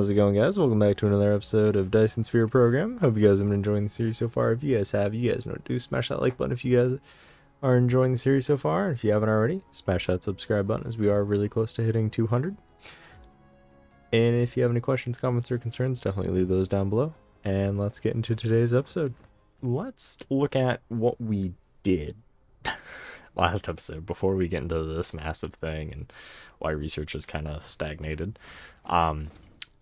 How's it going, guys? Welcome back to another episode of Dyson Sphere Program. Hope you guys have been enjoying the series so far. If you guys have, you guys know what to do. Smash that like button if you guys are enjoying the series so far. If you haven't already, smash that subscribe button as we are really close to hitting 200. And if you have any questions, comments, or concerns, definitely leave those down below. And let's get into today's episode. Let's look at what we did last episode before we get into this massive thing and why research is kind of stagnated.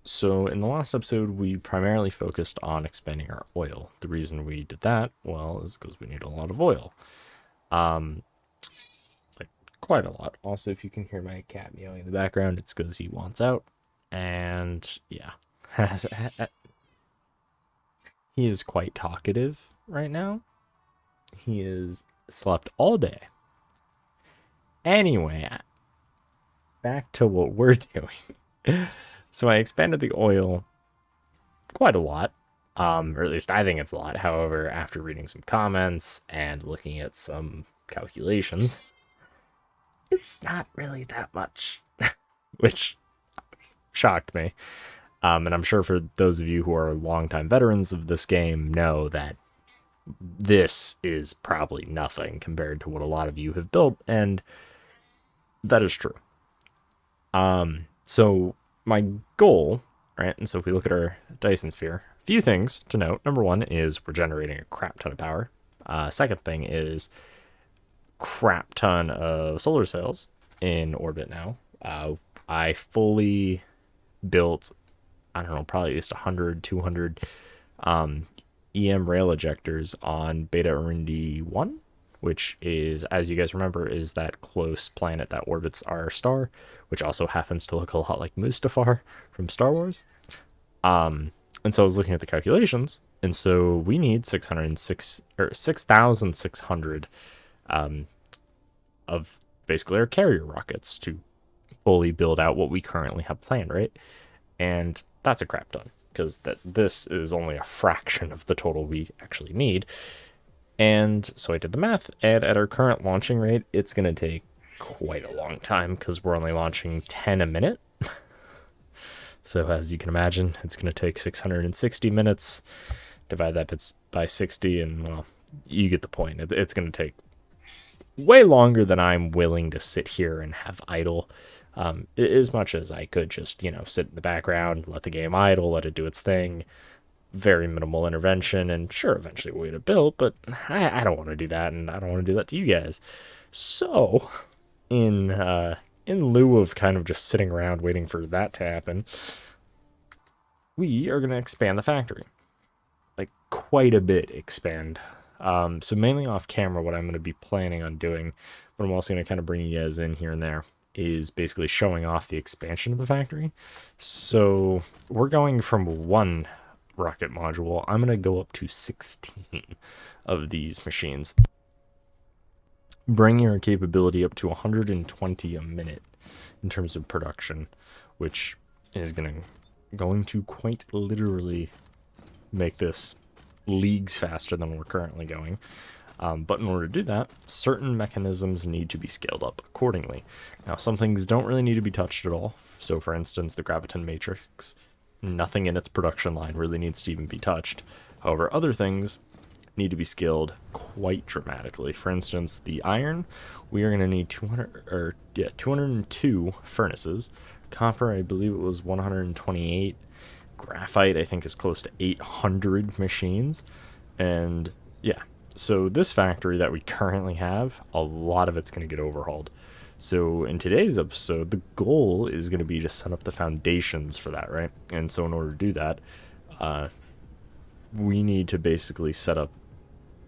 So in the last episode, we primarily focused on expanding our oil. The reason we did that, well, is because we need a lot of oil. Like quite a lot. Also, if you can hear my cat meowing in the background, it's because he wants out. And yeah, he is quite talkative right now. He has slept all day. Anyway, back to what we're doing. So I expanded the oil quite a lot, or at least I think it's a lot. However, after reading some comments and looking at some calculations, it's not really that much, which shocked me. And I'm sure for those of you who are longtime veterans of this game know that this is probably nothing compared to what a lot of you have built, and that is true. So my goal, right, and so if we look at our Dyson Sphere, a few things to note. Number one is we're generating a crap ton of power. Second thing is crap ton of solar cells in orbit now. I fully built, I don't know, probably at least 100, 200 EM rail ejectors on Beta Arundi 1, which is, as you guys remember, is that close planet that orbits our star, which also happens to look a lot like Mustafar from Star Wars. And so I was looking at the calculations, and so we need 6,600 of basically our carrier rockets to fully build out what we currently have planned, right? And that's a crap ton, because this is only a fraction of the total we actually need. And so I did the math, and at our current launching rate, it's going to take quite a long time because we're only launching 10 a minute. So as you can imagine, it's going to take 660 minutes. Divide that by 60, and well, you get the point. It's going to take way longer than I'm willing to sit here and have idle. As much as I could just, sit in the background, let the game idle, let it do its thing. Very minimal intervention, and sure, eventually we'll get it built, but I don't want to do that, and I don't want to do that to you guys. So, in lieu of kind of just sitting around waiting for that to happen, we are going to expand the factory. Like, quite a bit expand. So mainly off camera, what I'm going to be planning on doing, but I'm also going to kind of bring you guys in here and there, is basically showing off the expansion of the factory. So, we're going from one rocket module. I'm going to go up to 16 of these machines, bringing our capability up to 120 a minute in terms of production, which is going to quite literally make this leagues faster than we're currently going. But in order to do that, certain mechanisms need to be scaled up accordingly. Now, some things don't really need to be touched at all. So, for instance, the graviton matrix, nothing in its production line really needs to even be touched. However, other things need to be scaled quite dramatically. For instance, the iron, we are going to need 202 furnaces. Copper, I believe it was 128. Graphite, I think, is close to 800 machines. And yeah, so this factory that we currently have, a lot of it's going to get overhauled. So in today's episode, the goal is going to be to set up the foundations for that, right? And so in order to do that, we need to basically set up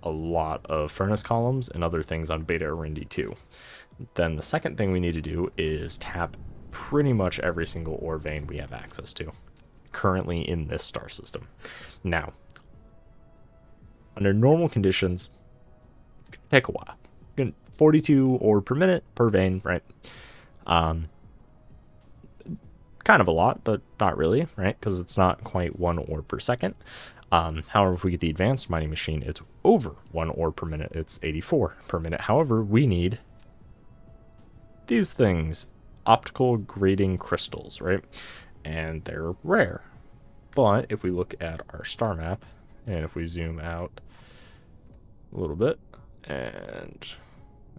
a lot of furnace columns and other things on Beta Arundi 2. Then the second thing we need to do is tap pretty much every single ore vein we have access to currently in this star system. Now, under normal conditions, it's going to take a while. 42 ore per minute per vein, right? Kind of a lot, but not really, right? Because it's not quite 1 ore per second. However, if we get the advanced mining machine, it's over 1 ore per minute. It's 84 per minute. However, we need these things, optical grading crystals, right? and they're rare. But if we look at our star map, and if we zoom out a little bit, and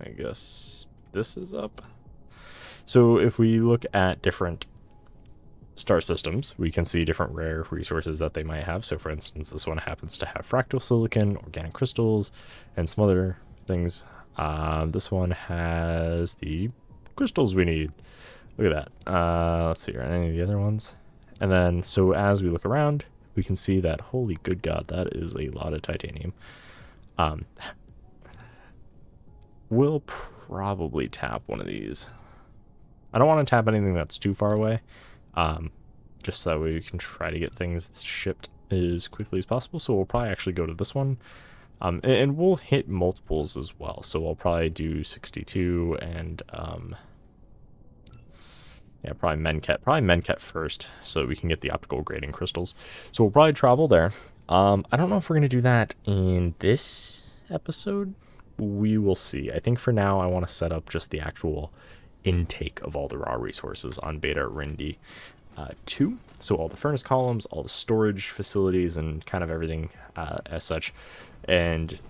I guess this is up. So if we look at different star systems, we can see different rare resources that they might have. So for instance, this one happens to have fractal silicon, organic crystals, and some other things. This one has the crystals we need. Look at that. Let's see, are any of the other ones? And then, so as we look around, we can see that, holy good God, that is a lot of titanium. We'll probably tap one of these. I don't want to tap anything that's too far away, just so that way we can try to get things shipped as quickly as possible. So we'll probably actually go to this one, and we'll hit multiples as well. So I'll probably do 62 and yeah, probably Menket first, so that we can get the optical grading crystals. So we'll probably travel there. I don't know if we're gonna do that in this episode. We will see. I think for now I want to set up just the actual intake of all the raw resources on Beta Arundi 2. So all the furnace columns, all the storage facilities, and kind of everything as such. And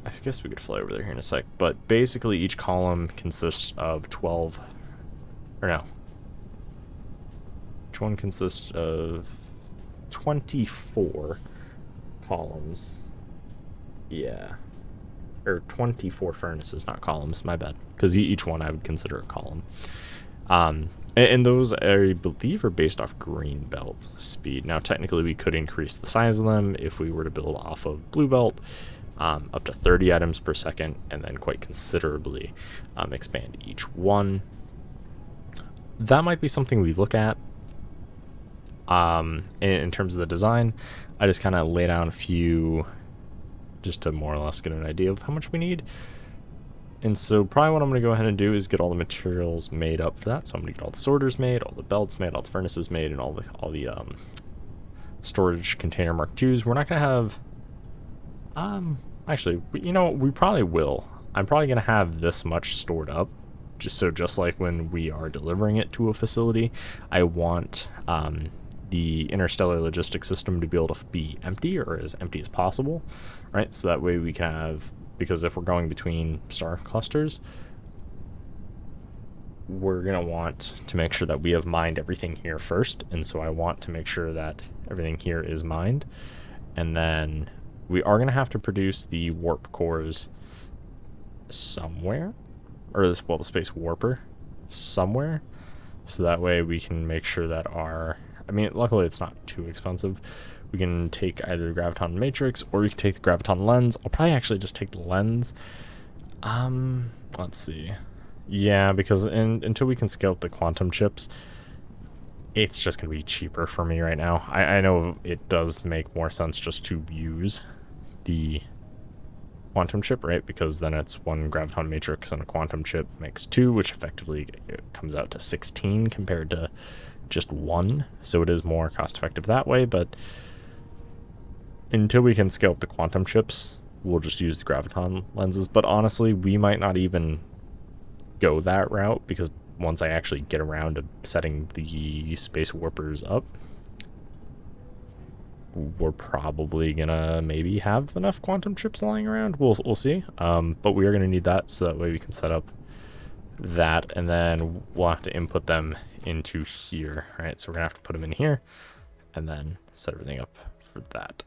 I guess we could fly over there here in a sec. But basically each column consists of 12, or no. Each one consists of 24 columns. Yeah. Or 24 furnaces, not columns, my bad. Because each one I would consider a column. And those, I believe, are based off green belt speed. Now, technically, we could increase the size of them if we were to build off of blue belt, up to 30 items per second, and then quite considerably expand each one. That might be something we look at. In terms of the design, I just kind of lay down a few, just to more or less get an idea of how much we need. And so probably what I'm going to go ahead and do is get all the materials made up for that. So I'm going to get all the sorters made, all the belts made, all the furnaces made, and all the storage container Mark IIs. We're not going to have, actually, you know, we probably will. I'm probably going to have this much stored up, just like when we are delivering it to a facility. I want the interstellar logistics system to be able to be empty, or as empty as possible, right? So that way we can have, because if we're going between star clusters, we're going to want to make sure that we have mined everything here first. And so I want to make sure that everything here is mined. And then we are going to have to produce the warp cores somewhere, or this, well, the space warper somewhere. So that way we can make sure that our, I mean, luckily it's not too expensive. We can take either the graviton matrix, or we can take the graviton lens. I'll probably actually just take the lens. Let's see. Yeah, because until we can scale up the quantum chips, it's just going to be cheaper for me right now. I know it does make more sense just to use the quantum chip, right? Because then it's one graviton matrix and a quantum chip makes 2, which effectively comes out to 16 compared to just 1. So it is more cost effective that way, but until we can scale up the quantum chips, we'll just use the graviton lenses. But honestly, we might not even go that route, because once I actually get around to setting the space warpers up, we're probably gonna maybe have enough quantum chips lying around. We'll see. But we are gonna need that, so that way we can set up that, and then we'll have to input them into here, right? So we're gonna have to put them in here, and then set everything up for that.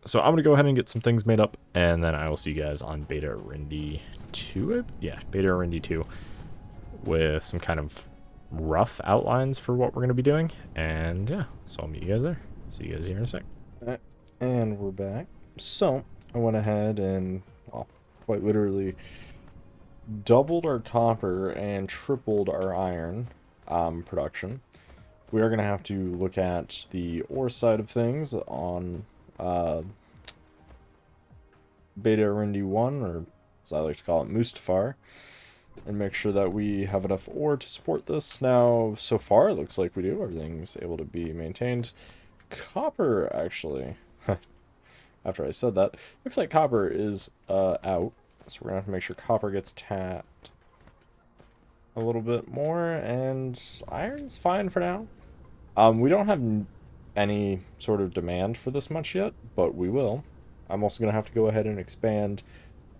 So I'm gonna go ahead and get some things made up, and then I will see you guys on Beta Arundi 2. Yeah, Beta Arundi 2, with some kind of rough outlines for what we're gonna be doing. And yeah, so I'll meet you guys there. See you guys here in a sec. And we're back. So I went ahead and, well, quite literally doubled our copper and tripled our iron production. We are going to have to look at the ore side of things on Beta Arundi 1, or as I like to call it, Mustafar, and make sure that we have enough ore to support this. Now, so far, it looks like we do. Everything's able to be maintained. Copper, actually, after I said that, looks like copper is out. So we're going to have to make sure copper gets tapped a little bit more, and iron's fine for now. We don't have any sort of demand for this much yet, but we will. I'm also going to have to go ahead and expand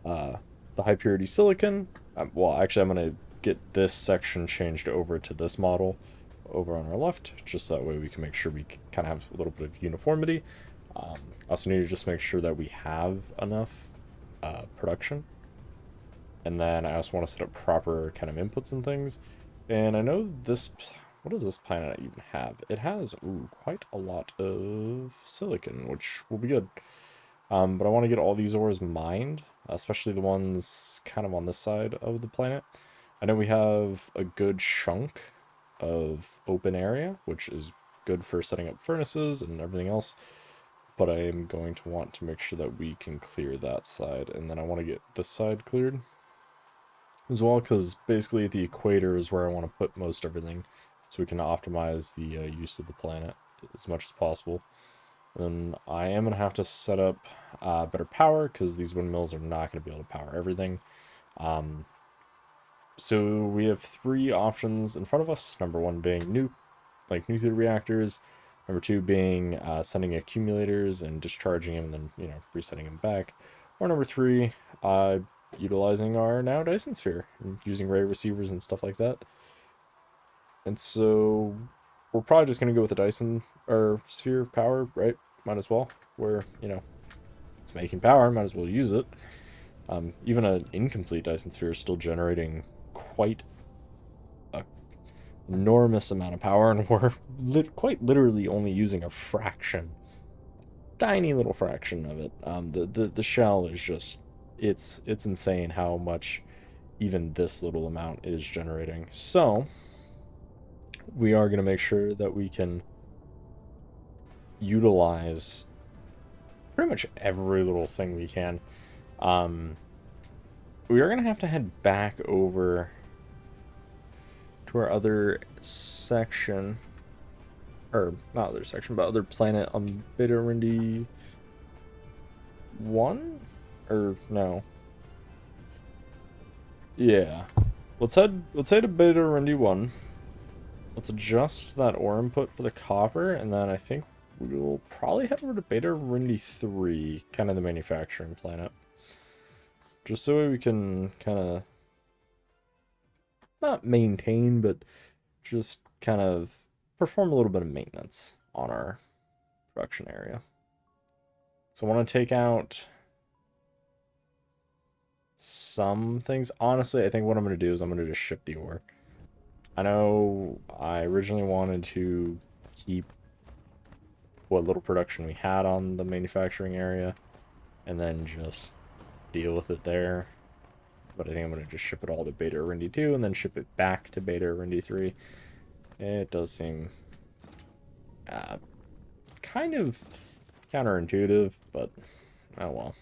uh, the high purity silicon. Well, actually, I'm going to get this section changed over to this model over on our left, just that way we can make sure we kind of have a little bit of uniformity. I also need to just make sure that we have enough production. And then I also want to set up proper kind of inputs and things. And I know this, what does this planet even have? It has, ooh, quite a lot of silicon, which will be good. But I want to get all these ores mined, especially the ones kind of on this side of the planet. I know we have a good chunk of open area, which is good for setting up furnaces and everything else. But I am going to want to make sure that we can clear that side. And then I want to get this side cleared as well, because basically the equator is where I want to put most everything, so we can optimize the use of the planet as much as possible. And I am going to have to set up better power, because these windmills are not going to be able to power everything. So we have three options in front of us. Number one being nuclear reactors. Number two being sending accumulators and discharging them, and then resetting them back. Or number three, utilizing our now Dyson Sphere and using ray receivers and stuff like that. And so we're probably just gonna go with the Dyson or Sphere power, right? Might as well. Where it's making power, might as well use it. Even an incomplete Dyson Sphere is still generating quite a enormous amount of power, and we're quite literally only using a fraction, tiny little fraction of it. The shell is just it's insane how much even this little amount is generating. So we are going to make sure that we can utilize pretty much every little thing we can. We are going to have to head back over to our other section, or not other section, but other planet on Beta Rindy 1? Or no. Yeah. Let's head to Beta Rindy 1. Let's adjust that ore input for the copper, and then I think we'll probably head over to Beta Rindy 3, kind of the manufacturing planet. Just so we can kind of not maintain, but just kind of perform a little bit of maintenance on our production area. So I want to take out some things. Honestly, I think what I'm going to do is I'm going to just ship the ore. I know I originally wanted to keep what little production we had on the manufacturing area and then just deal with it there. But I think I'm going to just ship it all to Beta Rindy 2 and then ship it back to Beta Rindy 3. It does seem kind of counterintuitive, but oh well.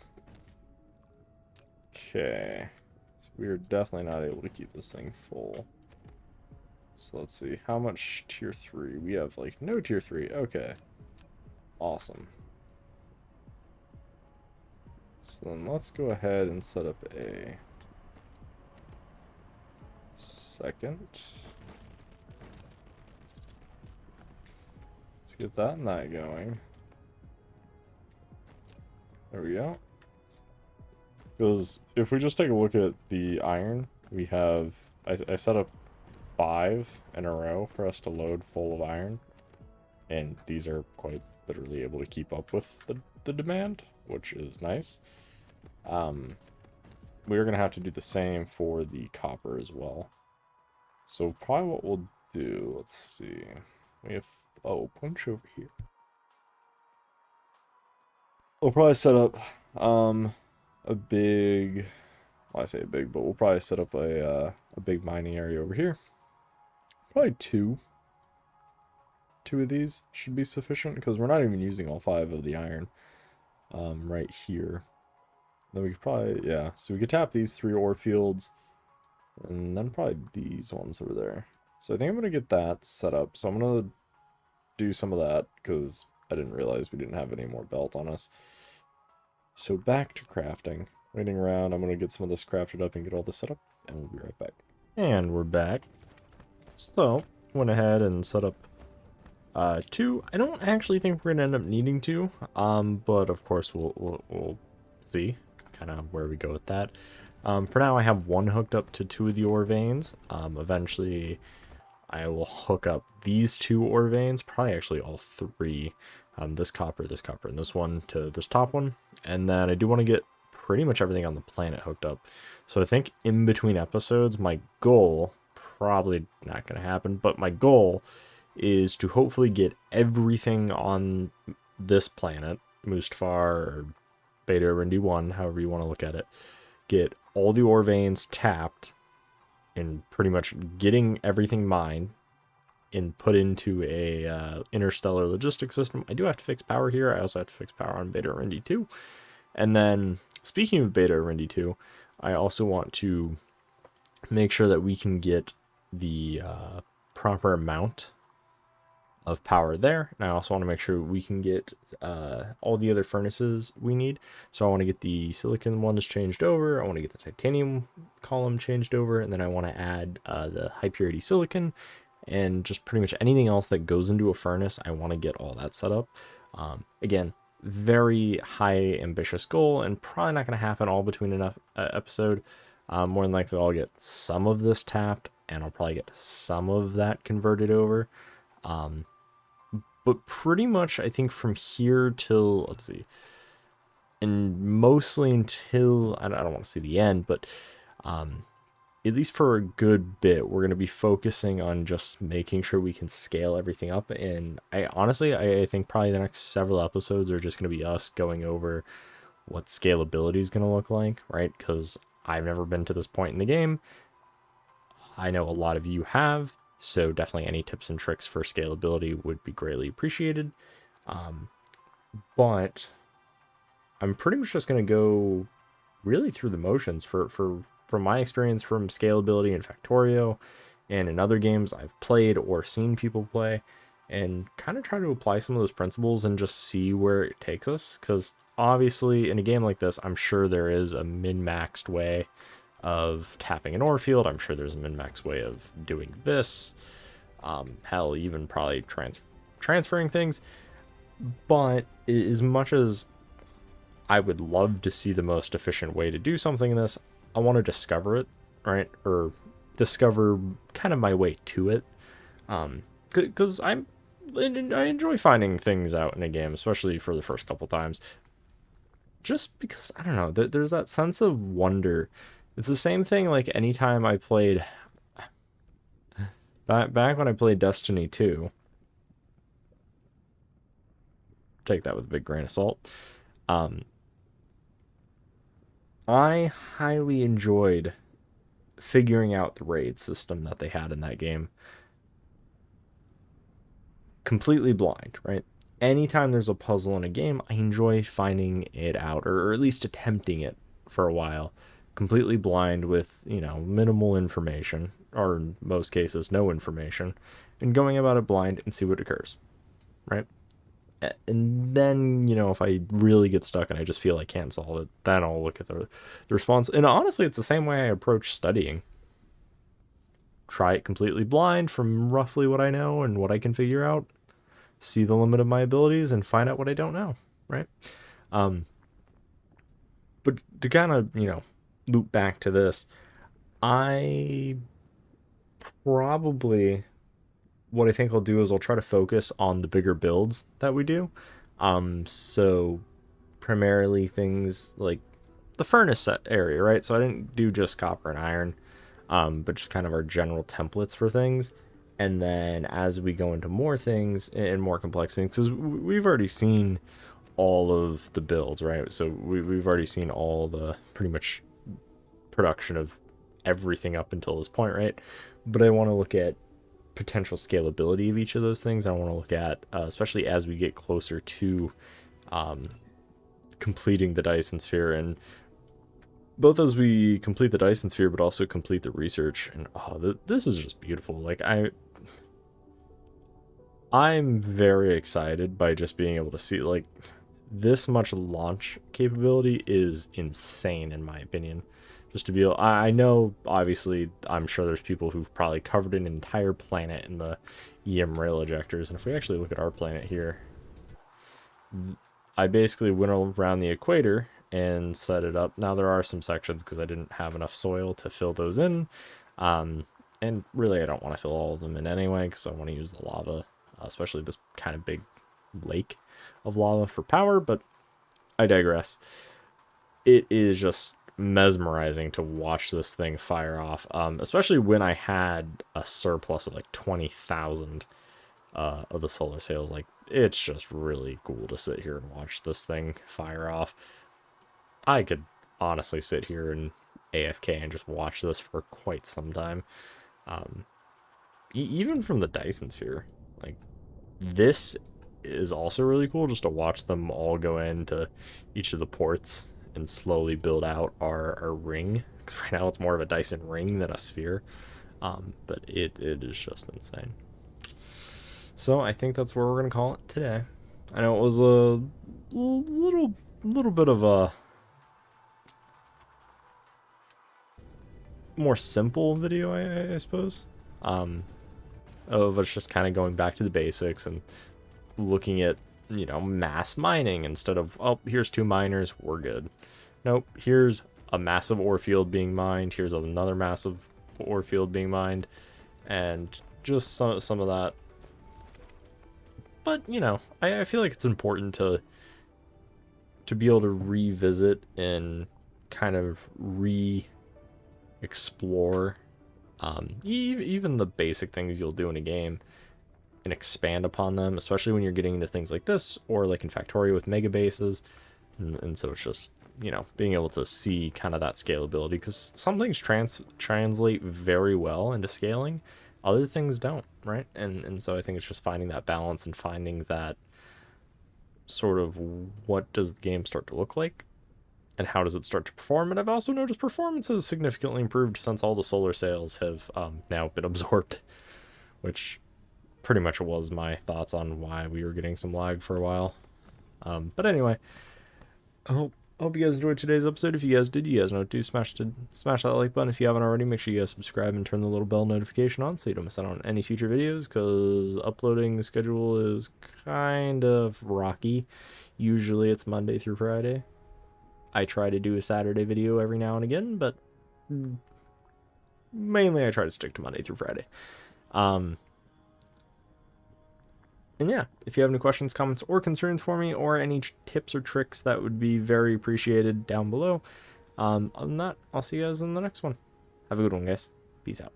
Okay, so we're definitely not able to keep this thing full. So let's see, how much tier 3? We have like no tier 3. Okay, awesome. So then let's go ahead and set up a second. Let's get that and that going. There we go. Because if we just take a look at the iron, we have, I set up 5 in a row for us to load full of iron. And these are quite literally able to keep up with the demand, which is nice. We're going to have to do the same for the copper as well. So probably what we'll do, let's see. We have, oh, punch over here. We'll probably set up a big, well, I say a big, but we'll probably set up a big mining area over here. Probably two of these should be sufficient, because we're not even using all 5 of the iron right here. Then we could probably, yeah, so we could tap these 3 ore fields, and then probably these ones over there. So I think I'm going to get that set up. So I'm going to do some of that, because I didn't realize we didn't have any more belt on us. So back to crafting. Waiting around, I'm going to get some of this crafted up and get all this set up, and we'll be right back. And we're back. So, went ahead and set up Two, I don't actually think we're gonna end up needing to, but of course we'll see kind of where we go with that. For now, I have one hooked up to two of the ore veins. Eventually, I will hook up these two ore veins, probably actually all three. This copper, and this one to this top one. And then I do want to get pretty much everything on the planet hooked up. So I think in between episodes, my goal, probably not going to happen, but my goal is to hopefully get everything on this planet, Mustafar or Beta Rindi 1, however you want to look at it, get all the ore veins tapped and pretty much getting everything mined and put into a interstellar logistics system. I do have to fix power here. I also have to fix power on Beta Rindi 2. And then, speaking of Beta Rindi 2, I also want to make sure that we can get the proper amount of power there. And I also want to make sure we can get all the other furnaces we need. So I want to get the silicon ones changed over. I want to get the titanium column changed over. And then I want to add the high purity silicon and just pretty much anything else that goes into a furnace. I want to get all that set up. Again, very high ambitious goal and probably not going to happen all between an episode. More than likely I'll get some of this tapped and I'll probably get some of that converted over. But pretty much I think from here till, let's see, and mostly until, I don't want to see the end, but at least for a good bit, we're going to be focusing on just making sure we can scale everything up. And I think probably the next several episodes are just going to be us going over what scalability is going to look like, right? Because I've never been to this point in the game. I know a lot of you have, so definitely any tips and tricks for scalability would be greatly appreciated. But I'm pretty much just going to go really through the motions from my experience from scalability in Factorio and in other games I've played or seen people play, and kind of try to apply some of those principles and just see where it takes us. Because obviously in a game like this, I'm sure there is a min-maxed way of tapping an ore field. I'm sure there's a min-max way of doing this. Hell, even probably transferring things. But as much as I would love to see the most efficient way to do something in this, I want to discover it, right? Or discover kind of my way to it. Because I enjoy finding things out in a game, especially for the first couple times. Just because, I don't know, there's that sense of wonder. It's the same thing like anytime I played back when I played Destiny 2. Take that with a big grain of salt. I highly enjoyed figuring out the raid system that they had in that game. Completely blind, right? Anytime there's a puzzle in a game, I enjoy finding it out, or at least attempting it for a while. Completely blind with, minimal information, or in most cases, no information, and going about it blind and see what occurs, right? And then, if I really get stuck and I just feel I can't solve it, then I'll look at the response. And honestly, it's the same way I approach studying. Try it completely blind from roughly what I know and what I can figure out. See the limit of my abilities and find out what I don't know, right? But to kind of, loop back to this, I probably, what I think I'll do is I'll try to focus on the bigger builds that we do. So primarily things like the furnace set area, right? So I didn't do just copper and iron, but just kind of our general templates for things. And then as we go into more things and more complex things, because we've already seen all of the builds, right? So we've already seen all the pretty much production of everything up until this point, right? But I want to look at potential scalability of each of those things. I want to look at, especially as we get closer to completing the Dyson Sphere, and both as we complete the Dyson Sphere, but also complete the research. And this is just beautiful. Like I'm very excited by just being able to see, like, this much launch capability is insane in my opinion. just to be able, I know, obviously, I'm sure there's people who've probably covered an entire planet in the EM rail ejectors. And if we actually look at our planet here, I basically went around the equator and set it up. Now there are some sections because I didn't have enough soil to fill those in. And really I don't want to fill all of them in anyway because I want to use the lava, especially this kind of big lake of lava for power, but I digress. It is just mesmerizing to watch this thing fire off, especially when I had a surplus of like 20,000 of the solar sails. Like, it's just really cool to sit here and watch this thing fire off. I could honestly sit here and AFK and just watch this for quite some time. Even from the Dyson Sphere, like, this is also really cool just to watch them all go into each of the ports and slowly build out our ring. Because right now it's more of a Dyson ring than a sphere. But it is just insane. So I think that's where we're gonna call it today. I know it was a little bit of a more simple video, I suppose. Of us just kind of going back to the basics and looking at, you know, mass mining instead of, oh, here's 2 miners, we're good. Nope, here's a massive ore field being mined, here's another massive ore field being mined, and just some of that. But, you know, I feel like it's important to be able to revisit and kind of re-explore even the basic things you'll do in a game and expand upon them, especially when you're getting into things like this or like in Factorio with mega bases. And so it's just, you know, being able to see kind of that scalability, because some things translate very well into scaling, other things don't, right? And so I think it's just finding that balance and finding that sort of, what does the game start to look like and how does it start to perform. And I've also noticed performance has significantly improved since all the solar sails have now been absorbed, which pretty much was my thoughts on why we were getting some lag for a while. But anyway, I hope you guys enjoyed today's episode. If you guys did, you guys know to smash that like button. If you haven't already, make sure you guys subscribe and turn the little bell notification on so you don't miss out on any future videos, because uploading schedule is kind of rocky. Usually it's Monday through Friday. I try to do a Saturday video every now and again, but mainly I try to stick to Monday through Friday. And yeah, if you have any questions, comments, or concerns for me, or any tips or tricks, that would be very appreciated down below. Other than that, I'll see you guys in the next one. Have a good one, guys. Peace out.